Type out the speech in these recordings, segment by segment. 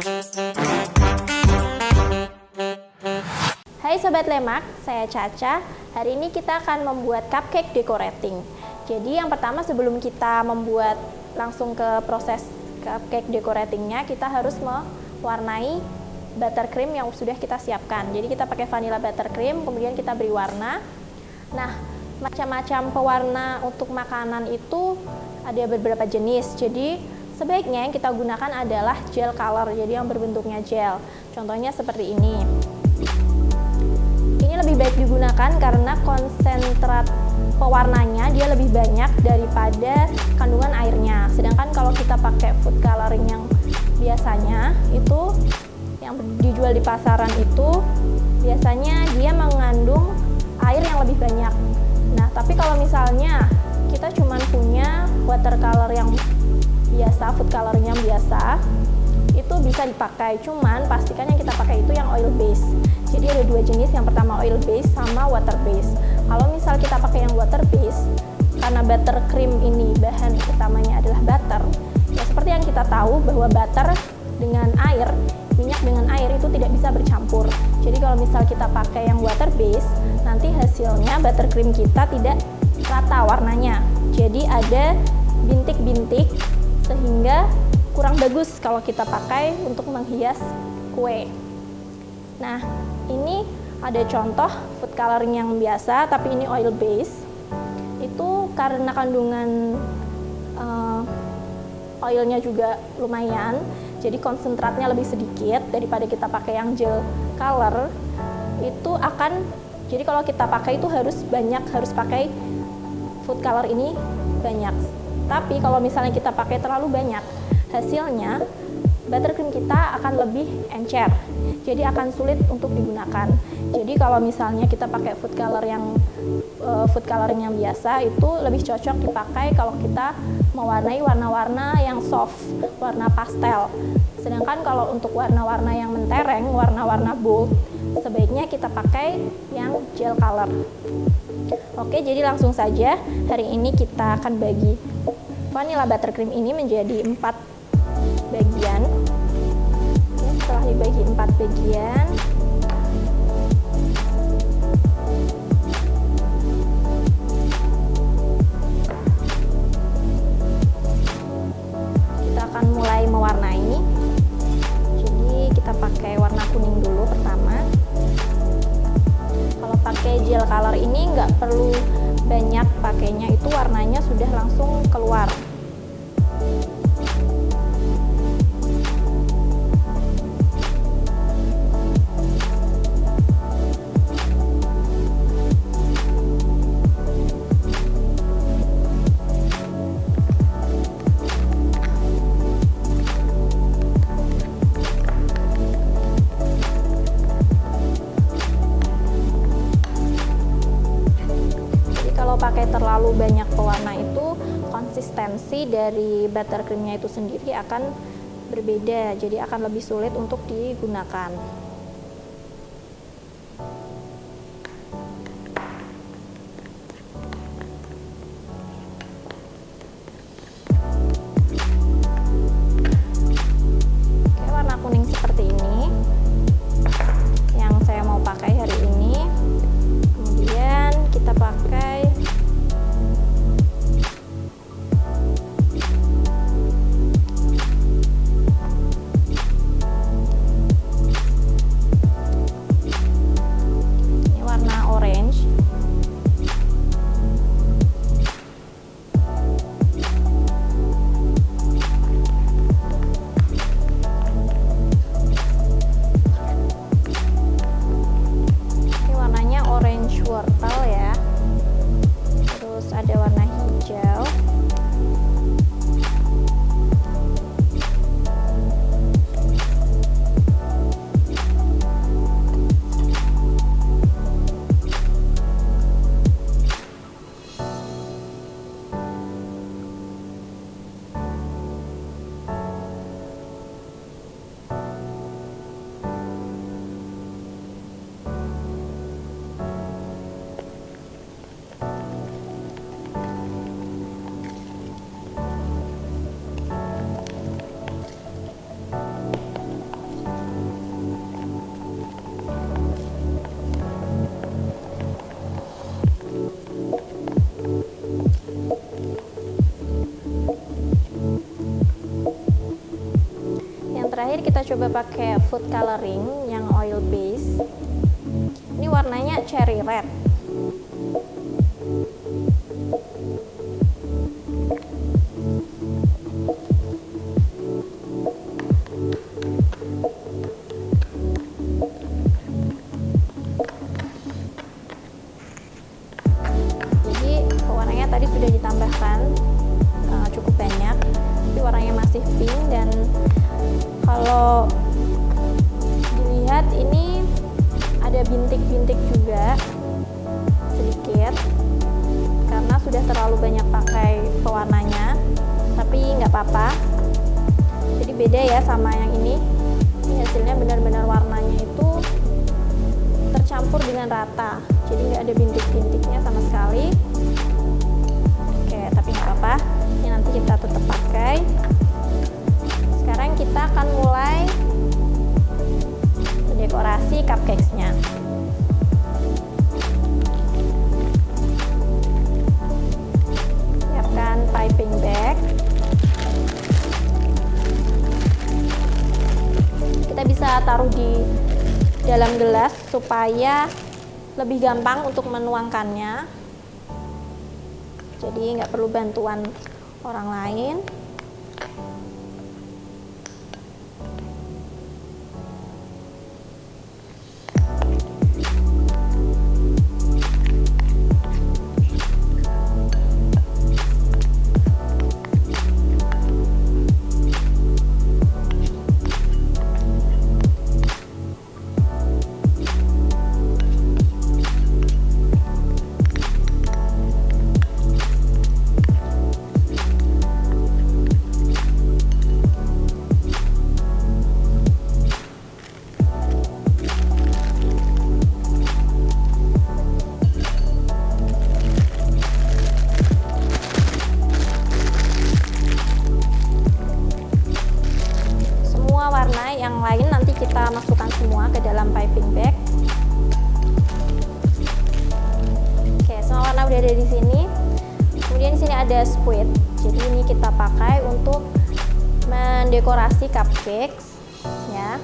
Hai Sobat Lemak, saya Caca. Hari ini kita akan membuat cupcake decorating. Jadi yang pertama sebelum kita membuat langsung ke proses cupcake decoratingnya, kita harus mewarnai buttercream yang sudah kita siapkan. Jadi kita pakai vanilla buttercream, kemudian kita beri warna. Nah, macam-macam pewarna untuk makanan itu ada beberapa jenis. Jadi sebaiknya yang kita gunakan adalah gel color, jadi yang berbentuknya gel. Contohnya seperti ini. Ini lebih baik digunakan karena konsentrat pewarnanya dia lebih banyak daripada kandungan airnya. Sedangkan kalau kita pakai food coloring yang biasanya itu yang dijual di pasaran itu biasanya dia mengandung air yang lebih banyak. Nah, tapi kalau misalnya kita cuma punya watercolor yang biasa, food coloring yang biasa, itu bisa dipakai, cuman pastikan yang kita pakai itu yang oil base. Jadi ada dua jenis, yang pertama oil base sama water base. Kalau misal kita pakai yang water base, karena buttercream ini bahan utamanya adalah butter, ya seperti yang kita tahu bahwa butter dengan air, minyak dengan air itu tidak bisa bercampur. Jadi kalau misal kita pakai yang water base, nanti hasilnya buttercream kita tidak rata warnanya. Jadi ada bintik-bintik sehingga kurang bagus kalau kita pakai untuk menghias kue. Nah, ini ada contoh food coloring yang biasa, tapi ini oil base. Itu karena kandungan oilnya juga lumayan, jadi konsentratnya lebih sedikit daripada kita pakai yang gel color. Itu akan, jadi kalau kita pakai itu harus banyak, harus pakai food color ini banyak. Tapi kalau misalnya kita pakai terlalu banyak, hasilnya buttercream kita akan lebih encer, jadi akan sulit untuk digunakan. Jadi kalau misalnya kita pakai food coloring yang biasa, itu lebih cocok dipakai kalau kita mewarnai warna-warna yang soft, warna pastel. Sedangkan kalau untuk warna-warna yang mentereng, warna-warna bold, sebaiknya kita pakai yang gel color. Oke, jadi langsung saja hari ini kita akan bagi vanilla buttercream ini menjadi 4 bagian. Oke, setelah dibagi 4 bagian, kita akan mulai mewarnai. Jadi kita pakai warna kuning dulu pertama. Kalau pakai gel color ini nggak perlu banyak pakainya, itu warnanya sudah langsung keluar. Pakai terlalu banyak pewarna itu konsistensi dari buttercreamnya itu sendiri akan berbeda, jadi akan lebih sulit untuk digunakan. Oke, warna kuning seperti ini yang saya mau pakai hari ini. Kemudian kita pakai Terakhir kita coba pakai food coloring yang oil base. Ini warnanya cherry red. Jadi warnanya tadi sudah ditambahkan cukup banyak, tapi warnanya masih pink, dan kalau dilihat ini ada bintik-bintik juga sedikit karena sudah terlalu banyak pakai pewarnanya, tapi nggak apa-apa. Jadi beda ya sama yang ini hasilnya benar-benar warnanya itu tercampur dengan rata, jadi nggak ada bintik-bintiknya sama sekali. Oke, tapi nggak apa-apa, ini nanti kita tetap pakai. Sekarang kita akan mulai dekorasi cupcakes-nya. Siapkan piping bag. Kita bisa taruh di dalam gelas supaya lebih gampang untuk menuangkannya. Jadi nggak perlu bantuan orang lain. Yang lain nanti kita masukkan semua ke dalam piping bag. Oke, semua warna udah ada di sini. Kemudian di sini ada squid. Jadi ini kita pakai untuk mendekorasi cupcakes ya.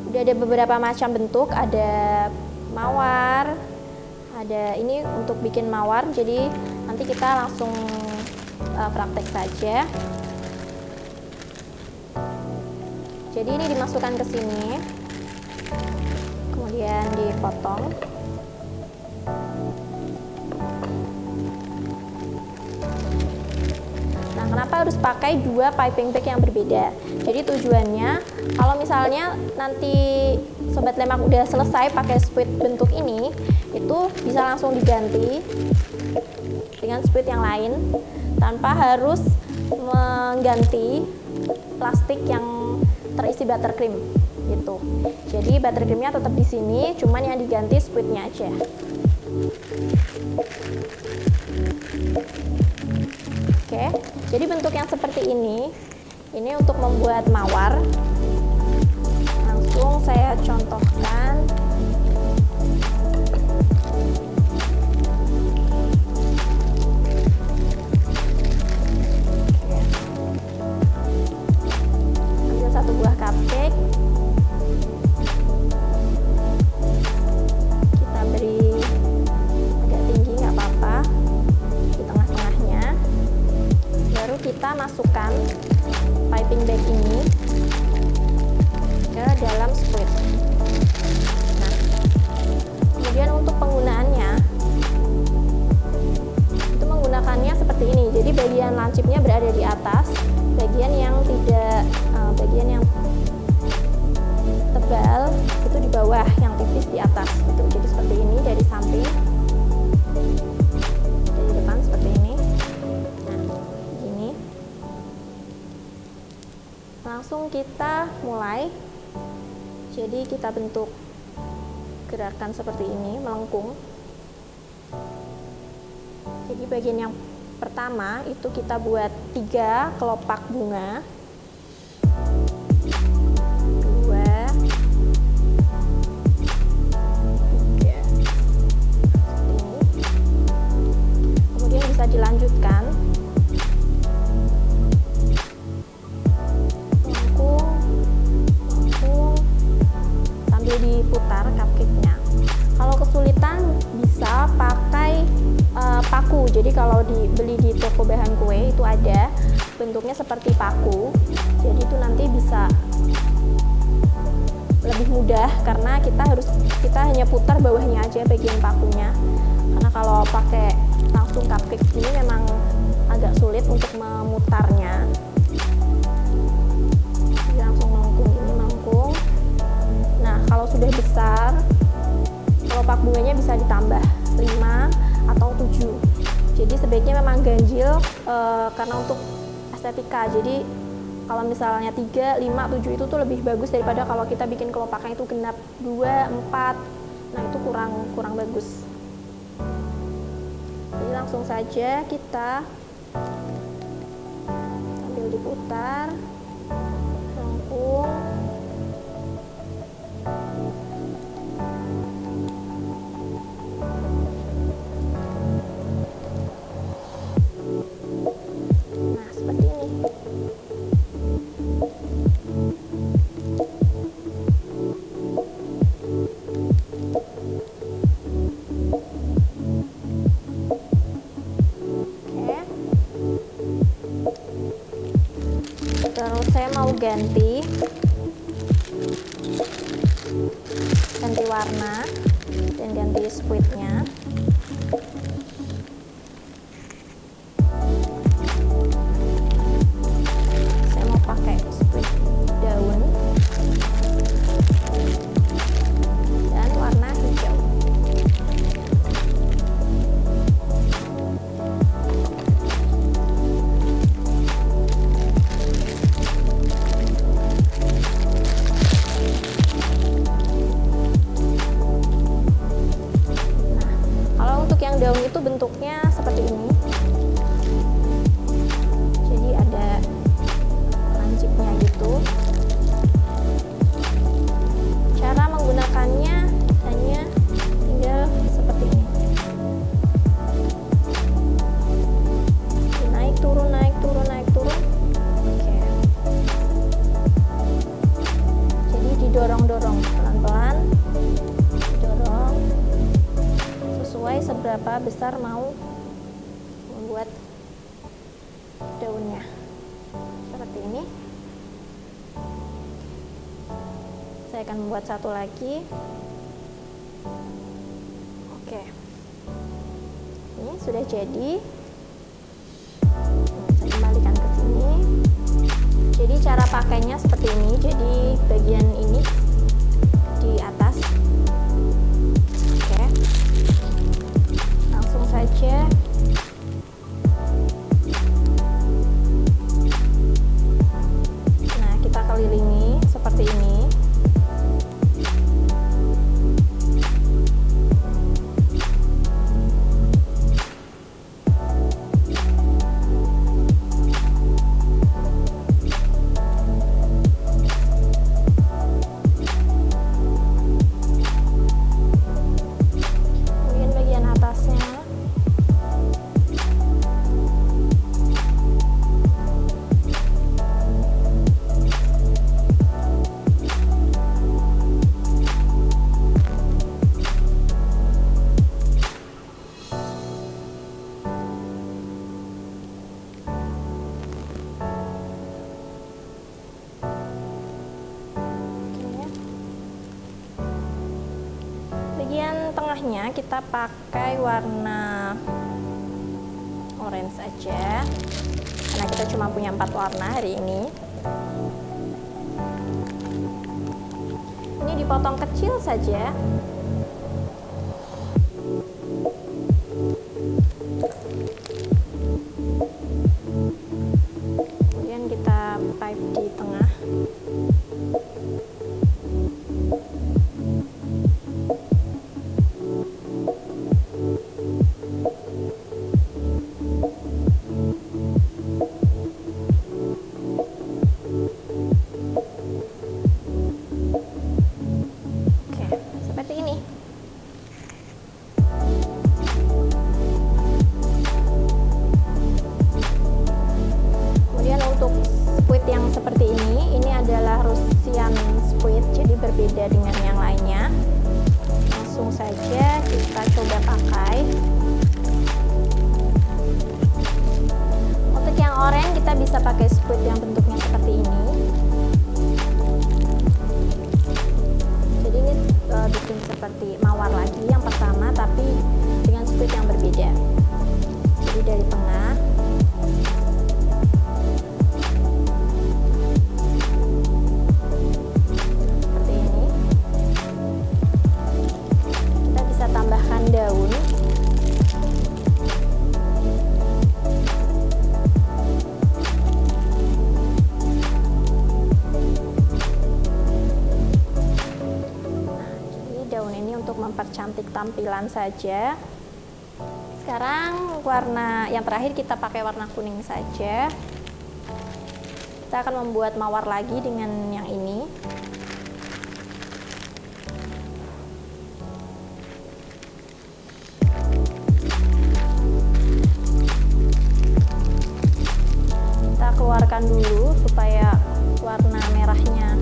Udah ada beberapa macam bentuk, ada mawar, ada ini untuk bikin mawar. Jadi nanti kita langsung praktek saja. Jadi ini dimasukkan ke sini, kemudian dipotong. Nah, kenapa harus pakai dua piping bag yang berbeda? Jadi tujuannya, kalau misalnya nanti Sobat Lemak udah selesai pakai squid bentuk ini, itu bisa langsung diganti dengan squid yang lain, tanpa harus mengganti plastik yang terisi buttercream gitu. Jadi buttercreamnya tetap di sini, cuman yang diganti squidnya aja. Oke, jadi bentuk yang seperti ini untuk membuat mawar. Langsung saya contohkan. Satu buah cupcake, kita beri agak tinggi nggak apa-apa, di tengah-tengahnya. Baru kita masukkan piping bag ini ke dalam squid. Nah, kemudian untuk penggunaannya itu menggunakannya seperti ini. Jadi bagian lancipnya berada di atas, bagian yang bagian yang tebal itu di bawah, yang tipis di atas gitu. Jadi seperti ini dari samping, dari depan seperti ini. Nah, begini. Langsung kita mulai. Jadi kita bentuk gerakan seperti ini, melengkung. Jadi bagian yang pertama itu kita buat 3 kelopak bunga. 2, 3. Kemudian bisa dilanjutkan. Melengkung. bentuknya seperti paku, jadi itu nanti bisa lebih mudah karena kita hanya putar bawahnya aja bagian pakunya. Karena kalau pakai langsung cupcake ini memang agak sulit untuk memutarnya. Jadi langsung melengkung. Nah, kalau sudah besar, kelopak bunganya bisa ditambah 5 atau 7. Jadi sebaiknya memang ganjil karena untuk estetika. Jadi kalau misalnya 3, 5, 7 itu tuh lebih bagus daripada kalau kita bikin kelopaknya itu genap 2, 4. Nah, itu kurang bagus. Jadi langsung saja kita sambil diputar, lengkung. Nah, seperti ini. Terus saya mau ganti warna dan ganti squidnya. Saya mau pakai squid daun dan warna hijau. Daun itu bentuknya seperti ini, jadi ada lancipnya gitu. Cara menggunakannya hanya tinggal seperti ini, naik turun, naik turun, naik turun. Oke. Jadi didorong-dorong pelan-pelan, didorong sesuai seberapa besar mau membuat daunnya. Seperti ini. Saya akan membuat satu lagi. Oke. Ini sudah jadi. Saya kembalikan ke sini. Jadi cara pakainya seperti ini. Jadi bagian ini di atas. Oke. Langsung saja nah kita kelilingi seperti ini. Bagian tengahnya kita pakai warna orange saja karena kita cuma punya 4 warna hari ini. Ini dipotong kecil saja. Kemudian kita pipe di tengah. Seperti ini adalah Russian squid, jadi berbeda dengan yang lainnya. Langsung saja kita coba pakai. Untuk yang warna oranye kita bisa pakai squid yang bentuknya seperti ini. Jadi ini bikin seperti mawar lagi yang pertama, tapi dengan squid yang berbeda. Jadi dari tengah, seperti ini. Kita bisa tambahkan daun. Untuk mempercantik tampilan saja. Sekarang warna yang terakhir kita pakai warna kuning saja. Kita akan membuat mawar lagi dengan yang ini. Kita keluarkan dulu supaya warna merahnya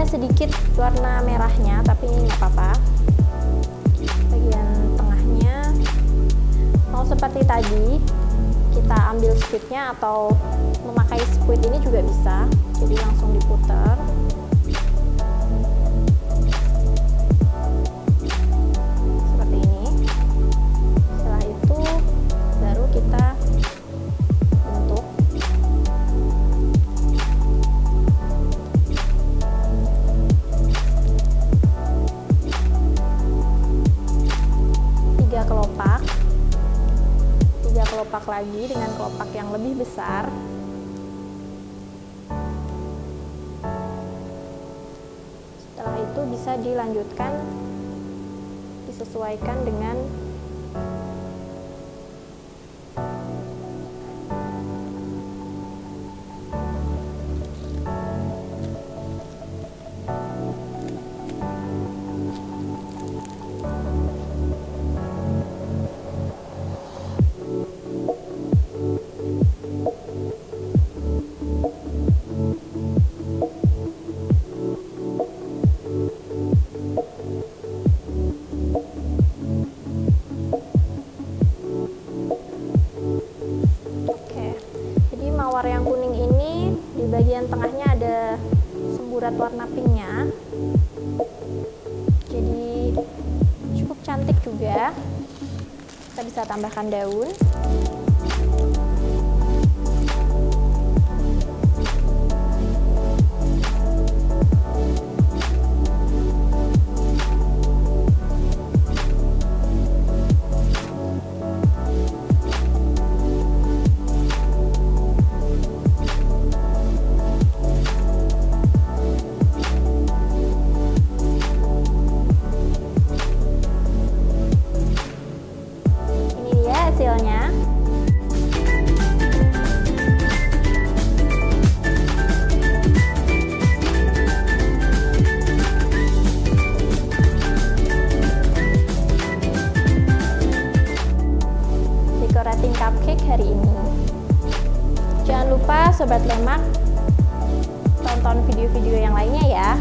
sedikit warna merahnya, tapi ini nggak apa-apa. Bagian tengahnya mau seperti tadi, kita ambil squidnya atau memakai squid ini juga bisa, jadi langsung diputar seperti ini. Setelah itu baru kita bentuk. Tiga kelopak lagi dengan kelopak yang lebih besar. Setelah itu bisa dilanjutkan, disesuaikan dengan mawar yang kuning ini di bagian tengahnya ada semburat warna pinknya, jadi cukup cantik juga. Kita bisa tambahkan daun. Hasilnya decorating cupcake hari ini. Jangan lupa Sobat Lemak, tonton video-video yang lainnya ya.